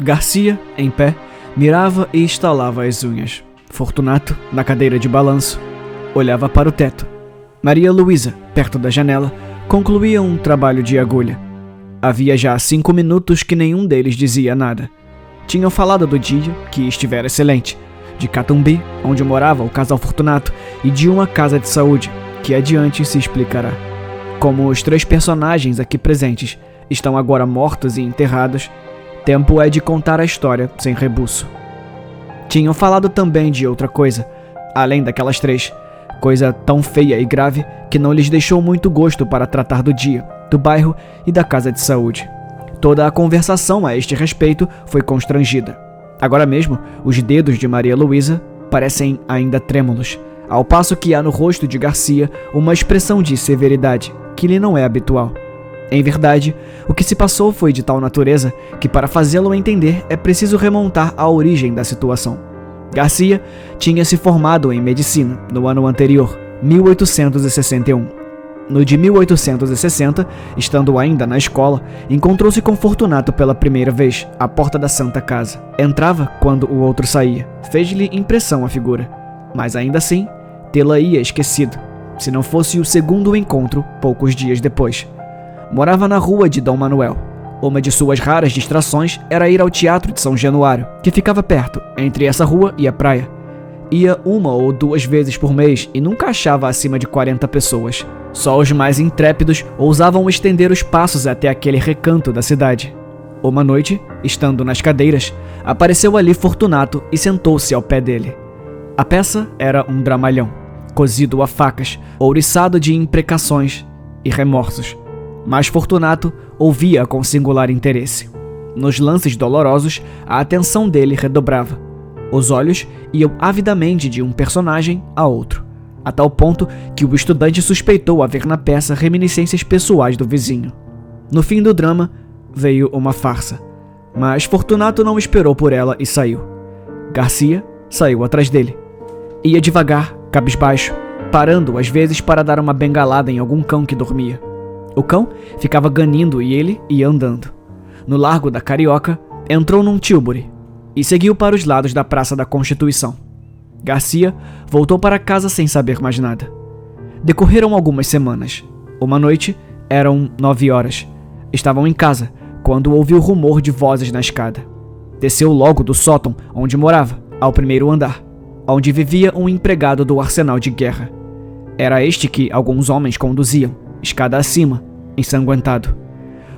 Garcia, em pé, mirava e estalava as unhas. Fortunato, na cadeira de balanço, olhava para o teto. Maria Luísa, perto da janela, concluía um trabalho de agulha. Havia já 5 minutos que nenhum deles dizia nada. Tinham falado do dia, que estivera excelente, de Catumbi, onde morava o casal Fortunato, e de uma casa de saúde, que adiante se explicará. Como os 3 personagens aqui presentes estão agora mortos e enterrados, tempo é de contar a história sem rebuço. Tinham falado também de outra coisa, além daquelas 3, coisa tão feia e grave que não lhes deixou muito gosto para tratar do dia, do bairro e da casa de saúde. Toda a conversação a este respeito foi constrangida. Agora mesmo, os dedos de Maria Luísa parecem ainda trêmulos, ao passo que há no rosto de Garcia uma expressão de severidade, que lhe não é habitual. Em verdade, o que se passou foi de tal natureza que, para fazê-lo entender, é preciso remontar à origem da situação. Garcia tinha se formado em medicina no ano anterior, 1861. No de 1860, estando ainda na escola, encontrou-se com Fortunato pela primeira vez, à porta da Santa Casa. Entrava quando o outro saía. Fez-lhe impressão a figura, mas ainda assim, tê-la-ia esquecido, se não fosse o segundo encontro poucos dias depois. Morava na rua de Dom Manuel. Uma de suas raras distrações era ir ao Teatro de São Januário, que ficava perto, entre essa rua e a praia. Ia 1 ou 2 vezes por mês e nunca achava acima de 40 pessoas. Só os mais intrépidos ousavam estender os passos até aquele recanto da cidade. Uma noite, estando nas cadeiras, apareceu ali Fortunato e sentou-se ao pé dele. A peça era um dramalhão, cozido a facas, ouriçado de imprecações e remorsos. Mas Fortunato ouvia com singular interesse. Nos lances dolorosos, a atenção dele redobrava. Os olhos iam avidamente de um personagem a outro, a tal ponto que o estudante suspeitou haver na peça reminiscências pessoais do vizinho. No fim do drama, veio uma farsa, mas Fortunato não esperou por ela e saiu. Garcia saiu atrás dele. Ia devagar, cabisbaixo, parando às vezes para dar uma bengalada em algum cão que dormia. O cão ficava ganindo e ele ia andando. No Largo da Carioca, entrou num tílburi e seguiu para os lados da Praça da Constituição. Garcia voltou para casa sem saber mais nada. Decorreram algumas semanas. Uma noite, eram 9 horas. Estavam em casa, quando ouviu rumor de vozes na escada. Desceu logo do sótão, onde morava, ao primeiro andar, onde vivia um empregado do arsenal de guerra. Era este que alguns homens conduziam, escada acima, ensanguentado.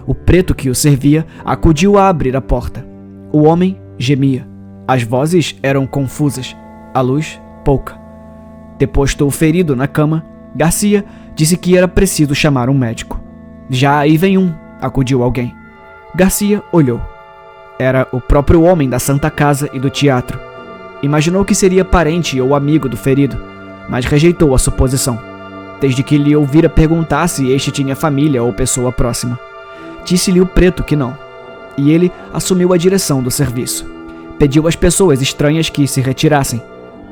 O preto que o servia acudiu a abrir a porta. O homem gemia. As vozes eram confusas, a luz pouca. Deposto o ferido na cama, Garcia disse que era preciso chamar um médico. Já aí vem um, acudiu alguém. Garcia olhou. Era o próprio homem da Santa Casa e do teatro. Imaginou que seria parente ou amigo do ferido, mas rejeitou a suposição, desde que lhe ouvira perguntar se este tinha família ou pessoa próxima. Disse-lhe o preto que não, e ele assumiu a direção do serviço. Pediu às pessoas estranhas que se retirassem,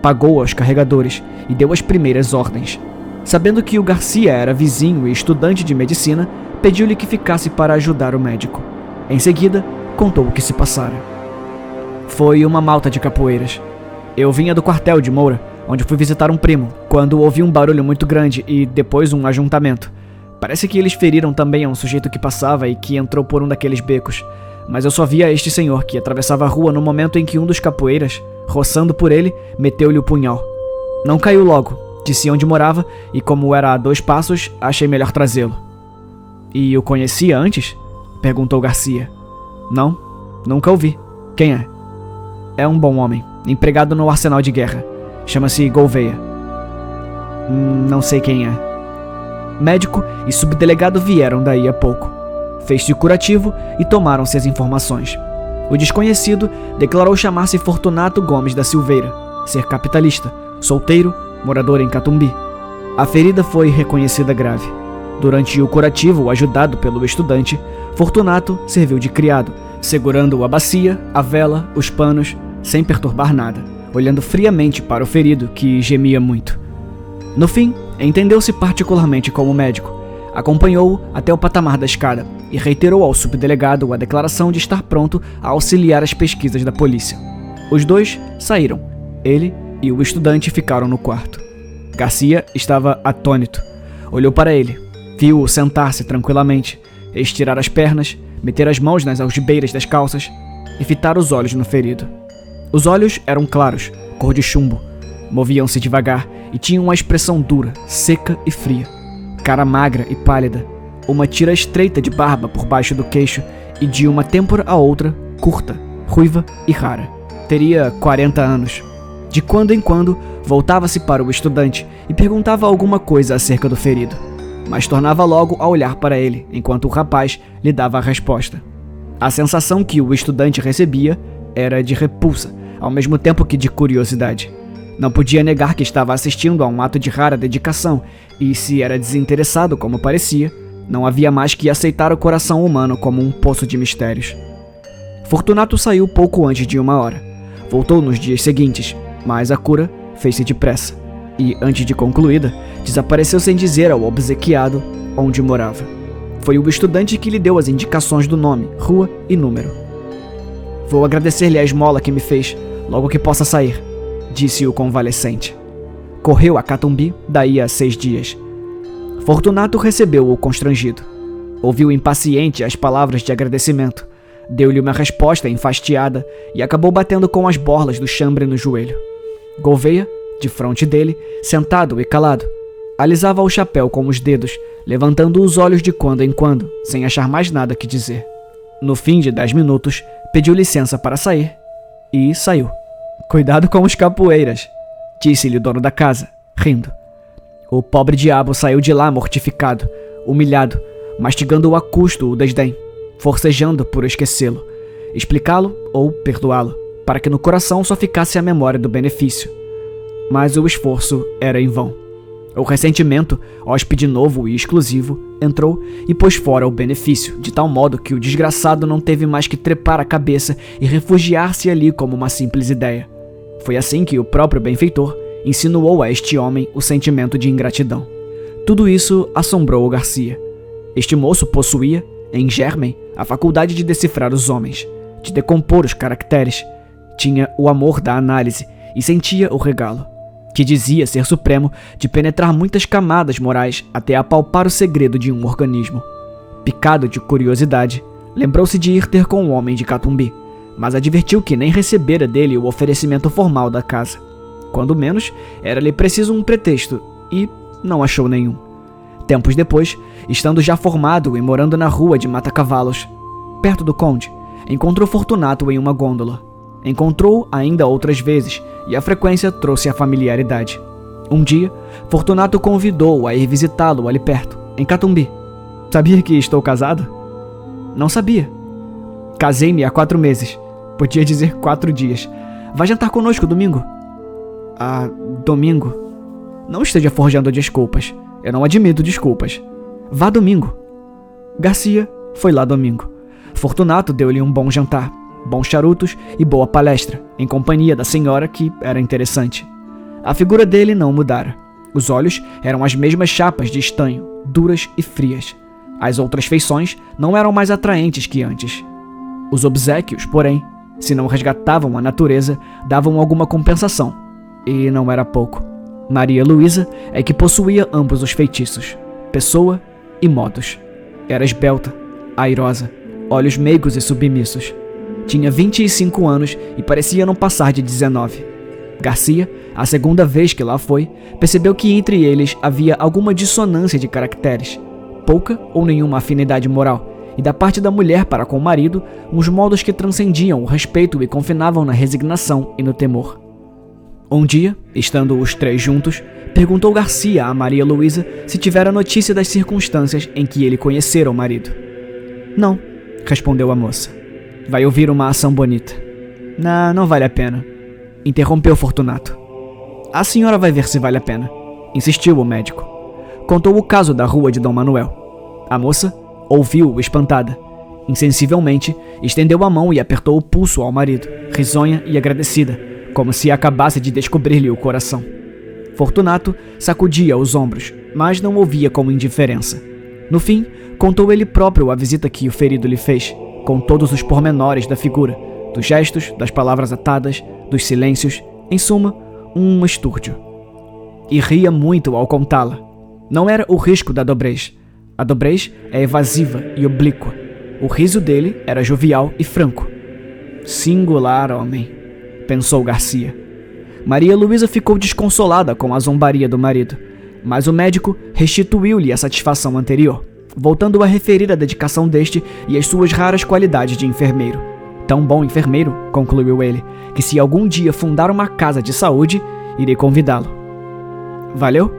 pagou aos carregadores e deu as primeiras ordens. Sabendo que o Garcia era vizinho e estudante de medicina, pediu-lhe que ficasse para ajudar o médico. Em seguida, contou o que se passara. Foi uma malta de capoeiras. Eu vinha do quartel de Moura, onde fui visitar um primo, quando ouvi um barulho muito grande e depois um ajuntamento. Parece que eles feriram também a um sujeito que passava e que entrou por um daqueles becos, mas eu só via este senhor que atravessava a rua no momento em que um dos capoeiras, roçando por ele, meteu-lhe o punhal. Não caiu logo, disse onde morava e como era a 2 passos, achei melhor trazê-lo. E o conhecia antes? Perguntou Garcia. Não, nunca o vi. Quem é? É um bom homem, empregado no arsenal de guerra. Chama-se Gouveia. Não sei quem é. Médico e subdelegado vieram daí a pouco. Fez-se o curativo e tomaram-se as informações. O desconhecido declarou chamar-se Fortunato Gomes da Silveira, ser capitalista, solteiro, morador em Catumbi. A ferida foi reconhecida grave. Durante o curativo, ajudado pelo estudante, Fortunato serviu de criado, segurando a bacia, a vela, os panos, sem perturbar nada, olhando friamente para o ferido, que gemia muito. No fim, entendeu-se particularmente com o médico. Acompanhou-o até o patamar da escada, e reiterou ao subdelegado a declaração de estar pronto a auxiliar as pesquisas da polícia. Os dois saíram. Ele e o estudante ficaram no quarto. Garcia estava atônito. Olhou para ele. Viu-o sentar-se tranquilamente, estirar as pernas, meter as mãos nas algibeiras das calças e fitar os olhos no ferido. Os olhos eram claros, cor de chumbo. Moviam-se devagar e tinham uma expressão dura, seca e fria. Cara magra e pálida. Uma tira estreita de barba por baixo do queixo e de uma têmpora a outra, curta, ruiva e rara. Teria 40 anos. De quando em quando, voltava-se para o estudante e perguntava alguma coisa acerca do ferido, mas tornava logo a olhar para ele, enquanto o rapaz lhe dava a resposta. A sensação que o estudante recebia era de repulsa, ao mesmo tempo que de curiosidade. Não podia negar que estava assistindo a um ato de rara dedicação, e se era desinteressado como parecia, não havia mais que aceitar o coração humano como um poço de mistérios. Fortunato saiu pouco antes de 1 hora. Voltou nos dias seguintes, mas a cura fez-se depressa, e, antes de concluída, desapareceu sem dizer ao obsequiado onde morava. Foi o estudante que lhe deu as indicações do nome, rua e número. "Vou agradecer-lhe a esmola que me fez, logo que possa sair", disse o convalescente. Correu a Catumbi daí a 6 dias. Fortunato recebeu-o constrangido. Ouviu impaciente as palavras de agradecimento. Deu-lhe uma resposta enfastiada e acabou batendo com as borlas do chambre no joelho. Gouveia, de frente dele, sentado e calado, alisava o chapéu com os dedos, levantando os olhos de quando em quando, sem achar mais nada que dizer. No fim de 10 minutos, pediu licença para sair e saiu. "Cuidado com os capoeiras", disse-lhe o dono da casa, rindo. O pobre diabo saiu de lá mortificado, humilhado, mastigando a custo o desdém, forcejando por esquecê-lo, explicá-lo ou perdoá-lo, para que no coração só ficasse a memória do benefício. Mas o esforço era em vão. O ressentimento, hóspede novo e exclusivo, entrou e pôs fora o benefício, de tal modo que o desgraçado não teve mais que trepar a cabeça e refugiar-se ali como uma simples ideia. Foi assim que o próprio benfeitor insinuou a este homem o sentimento de ingratidão. Tudo isso assombrou o Garcia. Este moço possuía, em germen, a faculdade de decifrar os homens, de decompor os caracteres. Tinha o amor da análise e sentia o regalo, que dizia ser supremo, de penetrar muitas camadas morais até apalpar o segredo de um organismo. Picado de curiosidade, lembrou-se de ir ter com o homem de Catumbi, mas advertiu que nem recebera dele o oferecimento formal da casa. Quando menos, era-lhe preciso um pretexto, e não achou nenhum. Tempos depois, estando já formado e morando na rua de Mata-Cavalos, perto do Conde, encontrou Fortunato em uma gôndola. Encontrou ainda outras vezes, e a frequência trouxe a familiaridade. Um dia, Fortunato convidou-o a ir visitá-lo ali perto, em Catumbi. "Sabia que estou casado?" "Não sabia." "Casei-me há 4 meses. Podia dizer 4 dias. Vai jantar conosco domingo?" "Ah, domingo?" "Não esteja forjando desculpas. Eu não admito desculpas. Vá domingo." Garcia foi lá domingo. Fortunato deu-lhe um bom jantar, bons charutos e boa palestra, em companhia da senhora que era interessante. A figura dele não mudara. Os olhos eram as mesmas chapas de estanho, duras e frias. As outras feições não eram mais atraentes que antes. Os obséquios, porém, se não resgatavam a natureza, davam alguma compensação. E não era pouco. Maria Luísa é que possuía ambos os feitiços, pessoa e modos. Era esbelta, airosa, olhos meigos e submissos. Tinha 25 anos e parecia não passar de 19. Garcia, a segunda vez que lá foi, percebeu que entre eles havia alguma dissonância de caracteres, pouca ou nenhuma afinidade moral, e da parte da mulher para com o marido, uns modos que transcendiam o respeito e confinavam na resignação e no temor. Um dia, estando os 3 juntos, perguntou Garcia a Maria Luísa se tivera notícia das circunstâncias em que ele conhecera o marido. "Não", respondeu a moça. "Vai ouvir uma ação bonita." Não vale a pena", interrompeu Fortunato. "A senhora vai ver se vale a pena", insistiu o médico. Contou o caso da rua de Dom Manuel. A moça ouviu-o espantada. Insensivelmente, estendeu a mão e apertou o pulso ao marido, risonha e agradecida, como se acabasse de descobrir-lhe o coração. Fortunato sacudia os ombros, mas não ouvia com indiferença. No fim, contou ele próprio a visita que o ferido lhe fez, com todos os pormenores da figura, dos gestos, das palavras atadas, dos silêncios, em suma, um estúrdio. E ria muito ao contá-la. Não era o risco da dobrez. A dobrez é evasiva e oblíqua. O riso dele era jovial e franco. Singular homem, pensou Garcia. Maria Luísa ficou desconsolada com a zombaria do marido, mas o médico restituiu-lhe a satisfação anterior, voltando a referir a dedicação deste e as suas raras qualidades de enfermeiro. Tão bom enfermeiro, concluiu ele, que se algum dia fundar uma casa de saúde, irei convidá-lo. Valeu?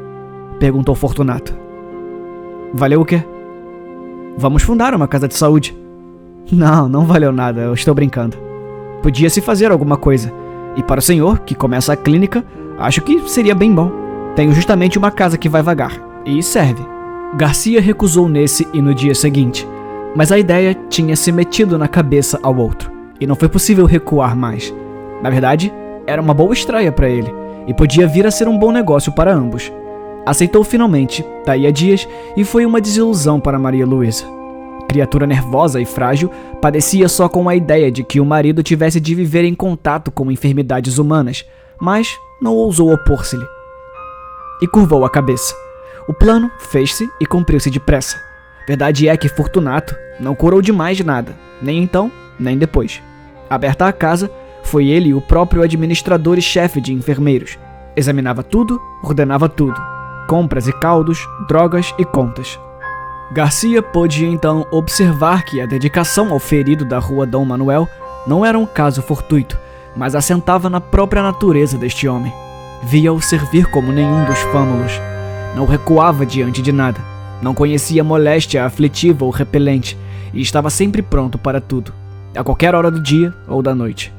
Perguntou Fortunato. Valeu o quê? Vamos fundar uma casa de saúde. Não valeu nada, eu estou brincando. Podia-se fazer alguma coisa. E para o senhor, que começa a clínica, acho que seria bem bom. Tenho justamente uma casa que vai vagar. E serve. Garcia recusou nesse e no dia seguinte, mas a ideia tinha se metido na cabeça ao outro, e não foi possível recuar mais. Na verdade, era uma boa estreia para ele, e podia vir a ser um bom negócio para ambos. Aceitou finalmente, daí a dias, e foi uma desilusão para Maria Luísa. Criatura nervosa e frágil, padecia só com a ideia de que o marido tivesse de viver em contato com enfermidades humanas, mas não ousou opor-se-lhe. E curvou a cabeça. O plano fez-se e cumpriu-se depressa. Verdade é que Fortunato não curou de mais nada, nem então, nem depois. Aberta a casa, foi ele o próprio administrador e chefe de enfermeiros. Examinava tudo, ordenava tudo. Compras e caldos, drogas e contas. Garcia pôde então observar que a dedicação ao ferido da rua Dom Manuel não era um caso fortuito, mas assentava na própria natureza deste homem. Via-o servir como nenhum dos fâmulos. Não recuava diante de nada. Não conhecia moléstia aflitiva ou repelente, e estava sempre pronto para tudo, a qualquer hora do dia ou da noite.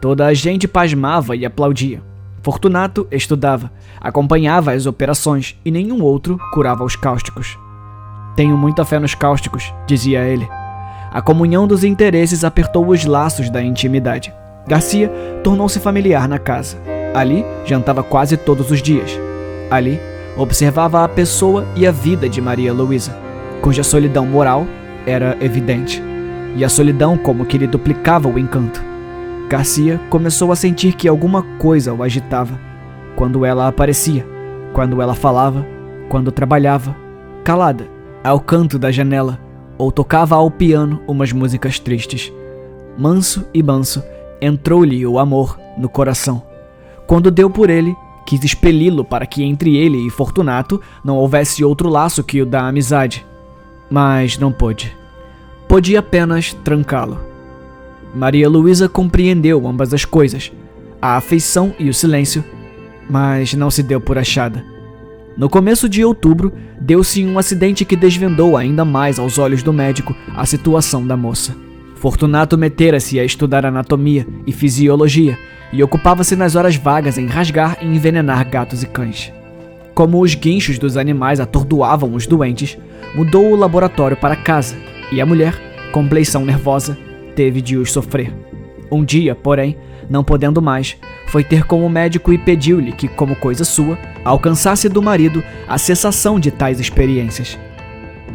Toda a gente pasmava e aplaudia. Fortunato estudava, acompanhava as operações e nenhum outro curava os cáusticos. Tenho muita fé nos cáusticos, dizia ele. A comunhão dos interesses apertou os laços da intimidade. Garcia tornou-se familiar na casa. Ali jantava quase todos os dias. Ali observava a pessoa e a vida de Maria Luísa, cuja solidão moral era evidente, e a solidão como que lhe duplicava o encanto. Garcia começou a sentir que alguma coisa o agitava, quando ela aparecia, quando ela falava, quando trabalhava, calada, ao canto da janela, ou tocava ao piano umas músicas tristes. Manso e manso, entrou-lhe o amor no coração. Quando deu por ele, quis expeli-lo para que entre ele e Fortunato não houvesse outro laço que o da amizade. Mas não pôde. Pôde apenas trancá-lo. Maria Luísa compreendeu ambas as coisas, a afeição e o silêncio, mas não se deu por achada. No começo de outubro, deu-se um acidente que desvendou ainda mais aos olhos do médico a situação da moça. Fortunato metera-se a estudar anatomia e fisiologia e ocupava-se nas horas vagas em rasgar e envenenar gatos e cães. Como os guinchos dos animais atordoavam os doentes, mudou o laboratório para casa e a mulher, com pleição nervosa, teve de os sofrer. Um dia, porém, não podendo mais, foi ter com o médico e pediu-lhe que, como coisa sua, alcançasse do marido a cessação de tais experiências.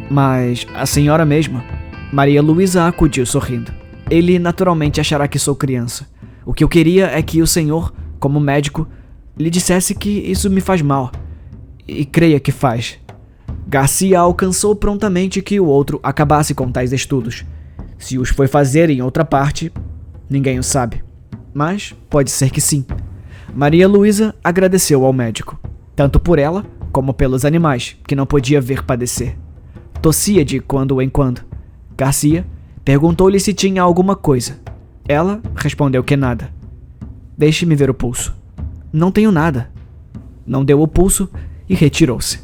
Mas a senhora mesma, Maria Luísa acudiu sorrindo. Ele naturalmente achará que sou criança. O que eu queria é que o senhor, como médico, lhe dissesse que isso me faz mal. E creia que faz. Garcia alcançou prontamente que o outro acabasse com tais estudos. Se os foi fazer em outra parte, ninguém o sabe. Mas pode ser que sim. Maria Luísa agradeceu ao médico, tanto por ela como pelos animais, que não podia ver padecer. Tossia de quando em quando. Garcia perguntou-lhe se tinha alguma coisa. Ela respondeu que nada. Deixe-me ver o pulso. Não tenho nada. Não deu o pulso e retirou-se.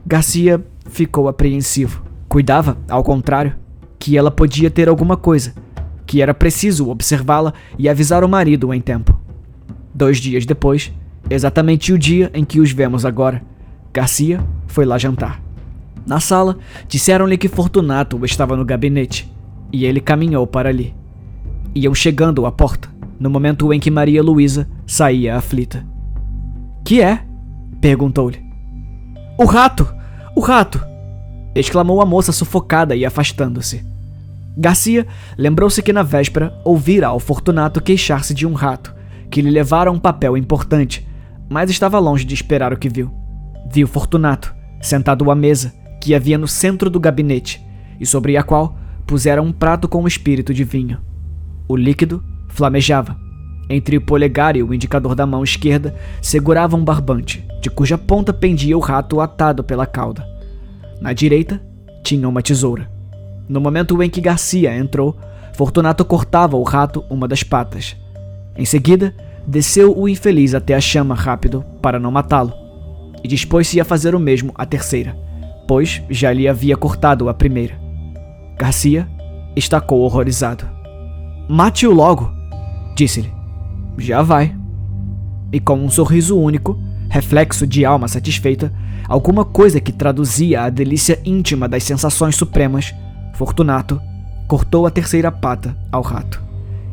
Garcia ficou apreensivo. Cuidava, ao contrário, que ela podia ter alguma coisa, que era preciso observá-la e avisar o marido em tempo. 2 dias depois, exatamente o dia em que os vemos agora, Garcia foi lá jantar. Na sala, disseram-lhe que Fortunato estava no gabinete, e ele caminhou para ali. Iam chegando à porta, no momento em que Maria Luísa saía aflita. "Que é?" perguntou-lhe. O rato! O rato!" exclamou a moça sufocada e afastando-se. Garcia lembrou-se que na véspera ouvira ao Fortunato queixar-se de um rato, que lhe levara um papel importante, mas estava longe de esperar o que viu. Viu Fortunato, sentado à mesa, que havia no centro do gabinete, e sobre a qual pusera um prato com um espírito de vinho. O líquido flamejava. Entre o polegar e o indicador da mão esquerda segurava um barbante, de cuja ponta pendia o rato atado pela cauda. Na direita, tinha uma tesoura. No momento em que Garcia entrou, Fortunato cortava o rato uma das patas. Em seguida, desceu o infeliz até a chama rápido para não matá-lo, e dispôs-se a fazer o mesmo à terceira, pois já lhe havia cortado a primeira. Garcia estacou horrorizado. "Mate-o logo", disse-lhe. "Já vai." E com um sorriso único, reflexo de alma satisfeita, alguma coisa que traduzia a delícia íntima das sensações supremas, Fortunato cortou a terceira pata ao rato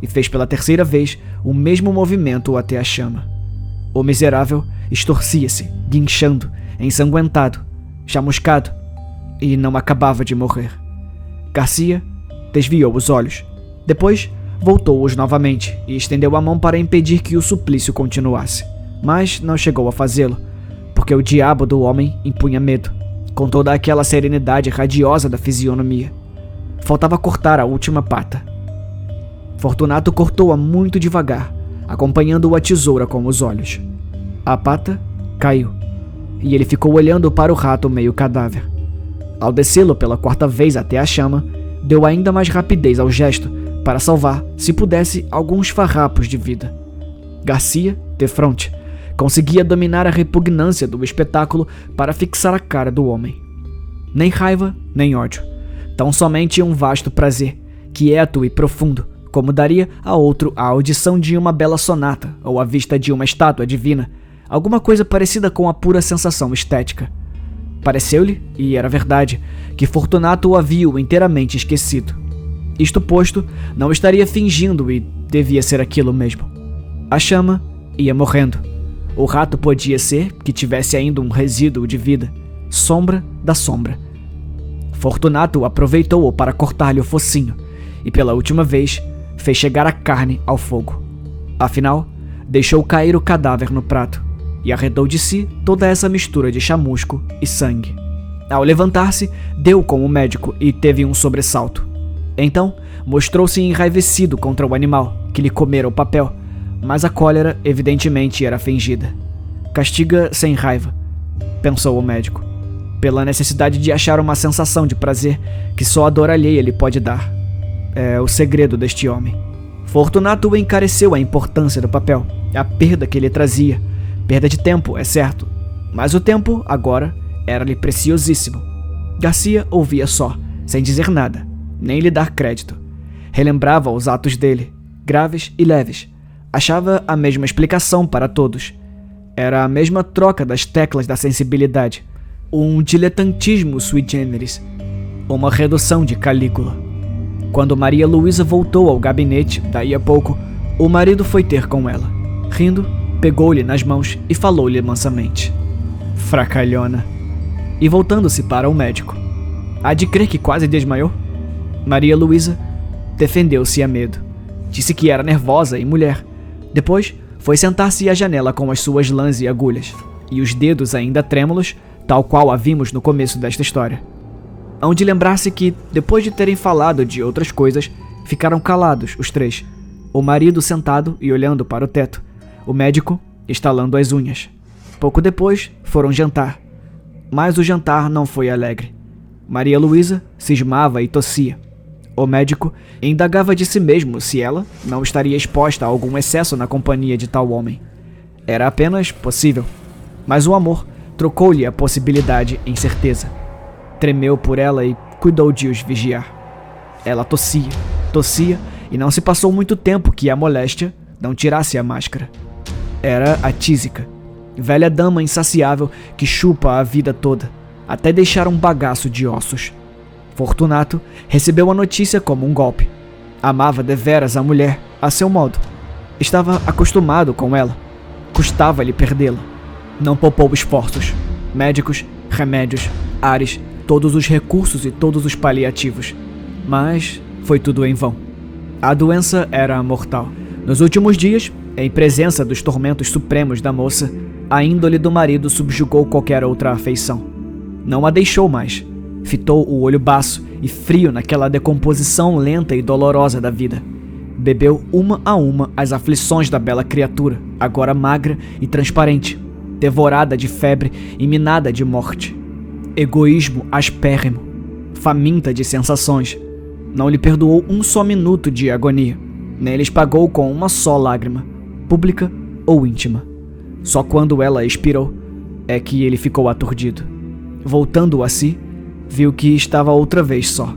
e fez pela terceira vez o mesmo movimento até a chama. O miserável estorcia-se, guinchando, ensanguentado, chamuscado, e não acabava de morrer. Garcia desviou os olhos. Depois, voltou-os novamente e estendeu a mão para impedir que o suplício continuasse. Mas não chegou a fazê-lo, porque o diabo do homem impunha medo, com toda aquela serenidade radiosa da fisionomia. Faltava cortar a última pata. Fortunato cortou-a muito devagar, acompanhando a tesoura com os olhos. A pata caiu, e ele ficou olhando para o rato meio cadáver. Ao descê-lo pela quarta vez até a chama, deu ainda mais rapidez ao gesto para salvar, se pudesse, alguns farrapos de vida. Garcia, defronte, conseguia dominar a repugnância do espetáculo para fixar a cara do homem. Nem raiva, nem ódio. Tão somente um vasto prazer, quieto e profundo, como daria a outro a audição de uma bela sonata ou a vista de uma estátua divina, alguma coisa parecida com a pura sensação estética. Pareceu-lhe, e era verdade, que Fortunato o havia inteiramente esquecido. Isto posto, não estaria fingindo e devia ser aquilo mesmo. A chama ia morrendo. O rato podia ser que tivesse ainda um resíduo de vida, sombra da sombra. Fortunato aproveitou-o para cortar-lhe o focinho e, pela última vez, fez chegar a carne ao fogo. Afinal, deixou cair o cadáver no prato e arredou de si toda essa mistura de chamusco e sangue. Ao levantar-se, deu com o médico e teve um sobressalto. Então, mostrou-se enraivecido contra o animal, que lhe comera o papel, mas a cólera evidentemente era fingida. Castiga sem raiva, pensou o médico, pela necessidade de achar uma sensação de prazer que só a dor alheia lhe pode dar. É o segredo deste homem. Fortunato encareceu a importância do papel, a perda que ele trazia. Perda de tempo, é certo, mas o tempo, agora, era-lhe preciosíssimo. Garcia ouvia só, sem dizer nada, nem lhe dar crédito. Relembrava os atos dele, graves e leves. Achava a mesma explicação para todos. Era a mesma troca das teclas da sensibilidade. Um diletantismo sui generis. Uma redução de Calígula. Quando Maria Luísa voltou ao gabinete, daí a pouco, o marido foi ter com ela. Rindo, pegou-lhe nas mãos e falou-lhe mansamente. Fracalhona. E voltando-se para o médico. Há de crer que quase desmaiou? Maria Luísa defendeu-se a medo. Disse que era nervosa e mulher. Depois, foi sentar-se à janela com as suas lãs e agulhas, e os dedos ainda trêmulos, tal qual a vimos no começo desta história. Hão de lembrar-se que, depois de terem falado de outras coisas, ficaram calados os três, o marido sentado e olhando para o teto, o médico estalando as unhas. Pouco depois, foram jantar. Mas o jantar não foi alegre. Maria Luísa cismava e tossia. O médico indagava de si mesmo se ela não estaria exposta a algum excesso na companhia de tal homem. Era apenas possível, mas o amor trocou-lhe a possibilidade em certeza. Tremeu por ela e cuidou de os vigiar. Ela tossia, e não se passou muito tempo que a moléstia não tirasse a máscara. Era a tísica, velha dama insaciável que chupa a vida toda, até deixar um bagaço de ossos. Fortunato recebeu a notícia como um golpe. Amava deveras a mulher, a seu modo. Estava acostumado com ela. Custava-lhe perdê-la. Não poupou esforços. Médicos, remédios, ares, todos os recursos e todos os paliativos, mas foi tudo em vão. A doença era mortal. Nos últimos dias, em presença dos tormentos supremos da moça, a índole do marido subjugou qualquer outra afeição. Não a deixou mais. Fitou o olho baço e frio naquela decomposição lenta e dolorosa da vida. Bebeu uma a uma as aflições da bela criatura, agora magra e transparente, devorada de febre e minada de morte. Egoísmo aspérrimo, faminta de sensações. Não lhe perdoou um só minuto de agonia, nem lhes pagou com uma só lágrima, pública ou íntima. Só quando ela expirou é que ele ficou aturdido. Voltando a si, viu que estava outra vez só.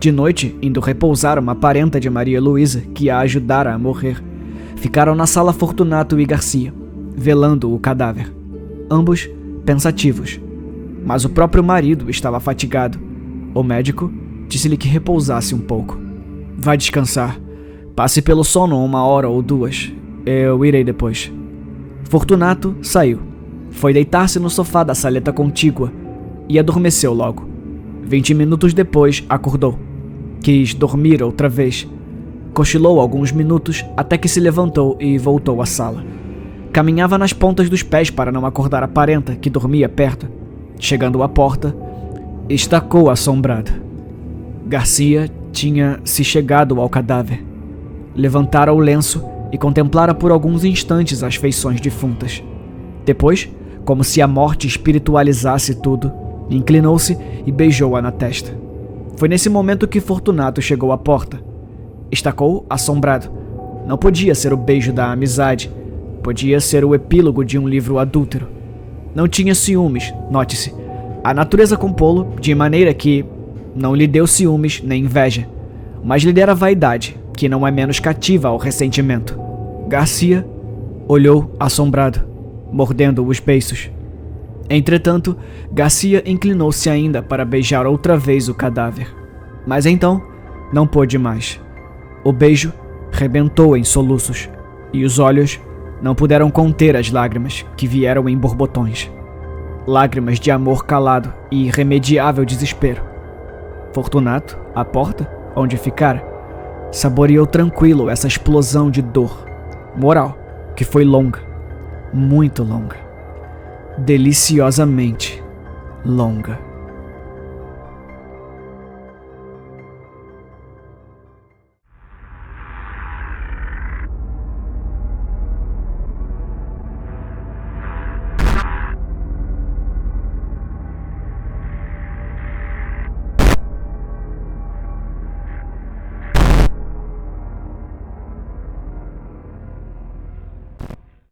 De noite, indo repousar uma parenta de Maria Luísa que a ajudara a morrer, ficaram na sala Fortunato e Garcia, velando o cadáver. Ambos pensativos, mas o próprio marido estava fatigado. O médico disse-lhe que repousasse um pouco. Vai descansar. Passe pelo sono 1 hora ou 2. Eu irei depois. Fortunato saiu. Foi deitar-se no sofá da saleta contígua e adormeceu logo. 20 minutos depois, acordou. Quis dormir outra vez. Cochilou alguns minutos até que se levantou e voltou à sala. Caminhava nas pontas dos pés para não acordar a parenta que dormia perto. Chegando à porta, estacou assombrada. Garcia tinha se chegado ao cadáver. Levantara o lenço e contemplara por alguns instantes as feições defuntas. Depois, como se a morte espiritualizasse tudo, inclinou-se e beijou-a na testa. Foi nesse momento que Fortunato chegou à porta. Estacou assombrado. Não podia ser o beijo da amizade. Podia ser o epílogo de um livro adúltero. Não tinha ciúmes, note-se. A natureza compô-lo de maneira que não lhe deu ciúmes nem inveja, mas lhe dera vaidade, que não é menos cativa ao ressentimento. Garcia olhou assombrado, mordendo os beiços. Entretanto, Garcia inclinou-se ainda para beijar outra vez o cadáver. Mas então, não pôde mais. O beijo rebentou em soluços, e os olhos não puderam conter as lágrimas que vieram em borbotões. Lágrimas de amor calado e irremediável desespero. Fortunato, à porta, onde ficara, saboreou tranquilo essa explosão de dor moral que foi longa, muito longa, deliciosamente longa.